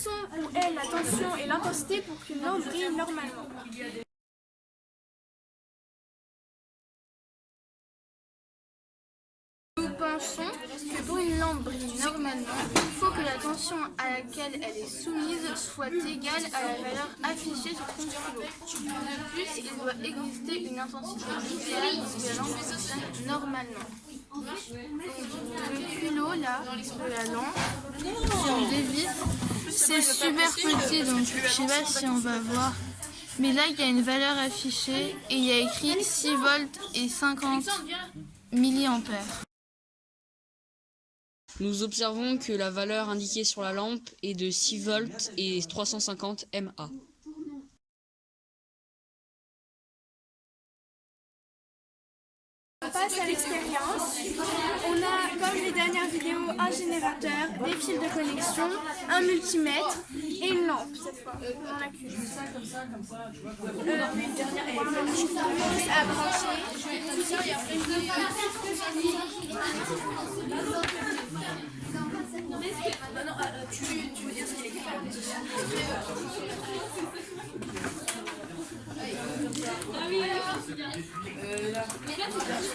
sont ou est la tension et l'intensité pour qu'une lampe brille normalement? Nous pensons que pour une lampe brille normalement, il faut que la tension à laquelle elle est soumise soit égale à la valeur affichée sur son kilo. De plus, il doit exister une intensité idéale pour que la lampe fonctionne normalement. Donc, le kilo là, de la lampe, si on dévisse, c'est super petit, donc je sais pas si on va voir. Mais là, il y a une valeur affichée et il y a écrit 6 volts et 50 milliampères. Nous observons que la valeur indiquée sur la lampe est de 6 volts et 350 mA. On passe à l'expérience. On a, comme les dernières vidéos, un générateur, des fils de connexion, un multimètre et une lampe cette fois. On a qu'une.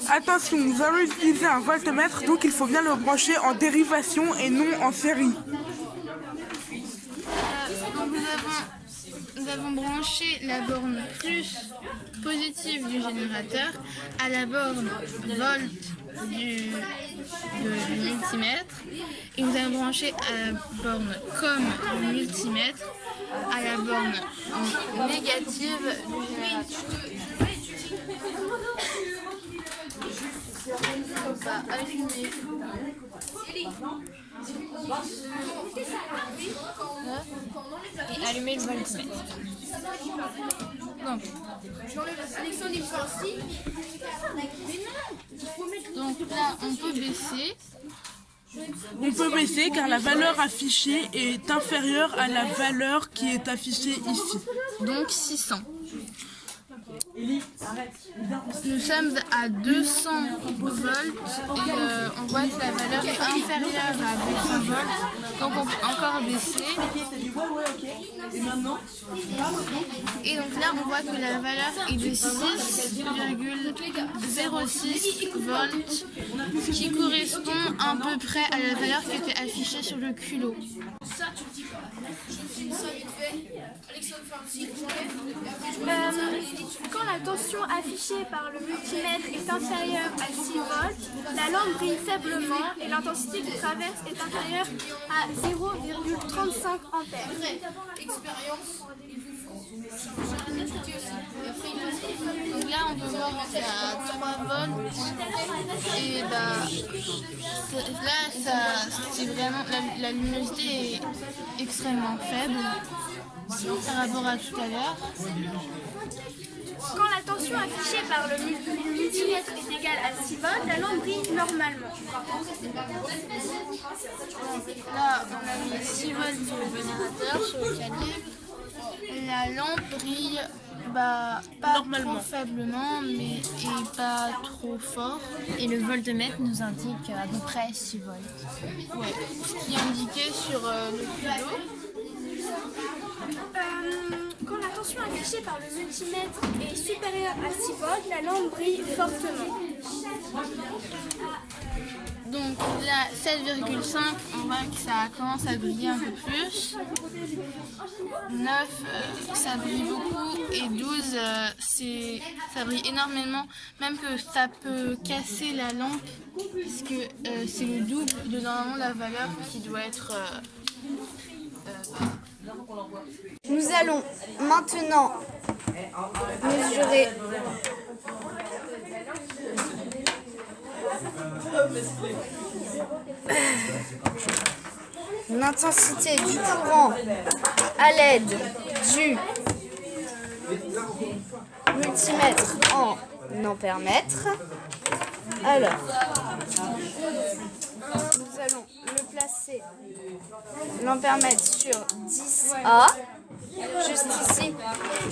À Attention, nous allons utiliser un voltmètre, donc il faut bien le brancher en dérivation et non en série. Nous avons branché la borne plus positive du générateur à la borne volt du multimètre et nous avons branché à la borne comme du multimètre à la borne négative du générateur. Et allumer le voltmètre. Donc là, on peut baisser. On peut baisser car la valeur affichée est inférieure à la valeur qui est affichée ici. Donc 600. Nous sommes à 200 volts et on voit que la valeur est inférieure à 200 volts, donc on peut encore baisser. Et donc là on voit que la valeur est de 6,06 volts, ce qui correspond à peu près à la valeur qui était affichée sur le culot. Quand la tension affichée par le multimètre est inférieure à 6 volts, la lampe brille faiblement et l'intensité qui traverse est inférieure à 0,35 ampères. Donc là on peut voir qu'il y a 3 volts et là c'est vraiment la luminosité est extrêmement faible par rapport à tout à l'heure. Quand la tension affichée par le multimètre est égale à 6 volts, la lampe brille normalement. Là, on a mis 6 volts sur le générateur, sur le calibre. La lampe brille pas Normalement. trop faiblement, mais et pas trop fort. Et le voltmètre nous indique à peu près 6 volts. Ouais. Ce qui est indiqué sur le kilo. Quand la tension affichée par le multimètre est supérieure à 6 volts, la lampe brille fortement. Donc là, 7,5, on voit que ça commence à briller un peu plus. 9, ça brille beaucoup. Et 12, ça brille énormément. Même que ça peut casser la lampe, puisque c'est le double de normalement la valeur qui doit être... Nous allons maintenant mesurer l'intensité du courant à l'aide du multimètre en ampères-mètres. Alors, nous allons le placer, l'ampère-mètre sur 10A, juste ici,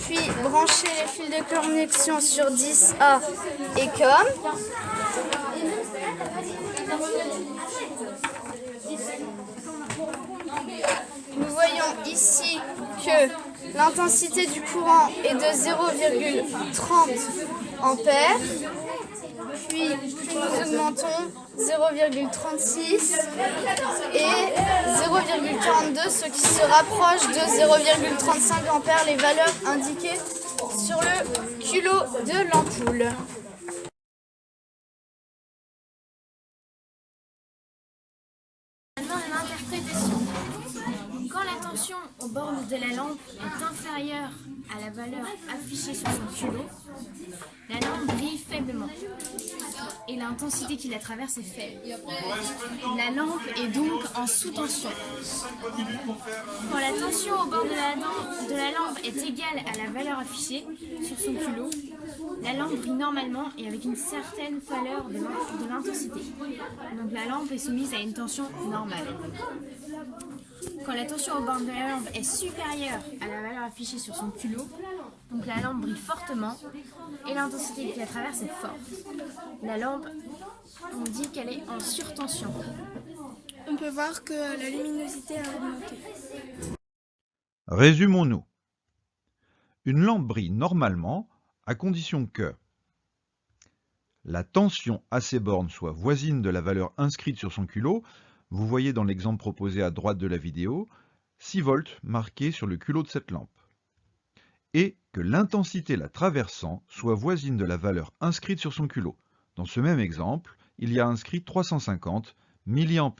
puis brancher les fils de connexion sur 10A et comme. Nous voyons ici que l'intensité du courant est de 0,30 ampères. Puis nous augmentons 0,36 et 0,42, ce qui se rapproche de 0,35 ampères, les valeurs indiquées sur le culot de l'ampoule. Maintenant, l'interprétation. Quand la tension aux bornes de la lampe est inférieure à la valeur affichée sur son culot, la lampe brille faiblement et l'intensité qui la traverse est faible. La lampe est donc en sous-tension. Quand la tension au bord de la lampe est égale à la valeur affichée sur son culot, la lampe brille normalement et avec une certaine valeur de l'intensité. Donc la lampe est soumise à une tension normale. Quand la tension au bord de la lampe est supérieure à la valeur affichée sur son culot, donc la lampe brille fortement et l'intensité qui la traverse est forte. La lampe, on dit qu'elle est en surtension. On peut voir que la luminosité a augmenté. Résumons-nous. Une lampe brille normalement à condition que la tension à ses bornes soit voisine de la valeur inscrite sur son culot. Vous voyez dans l'exemple proposé à droite de la vidéo 6 volts marqués sur le culot de cette lampe. Et que l'intensité la traversant soit voisine de la valeur inscrite sur son culot. Dans ce même exemple, il y a inscrit 350 mA.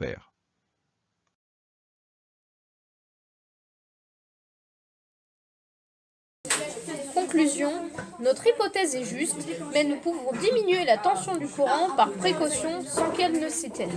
Conclusion, notre hypothèse est juste, mais nous pouvons diminuer la tension du courant par précaution sans qu'elle ne s'éteigne.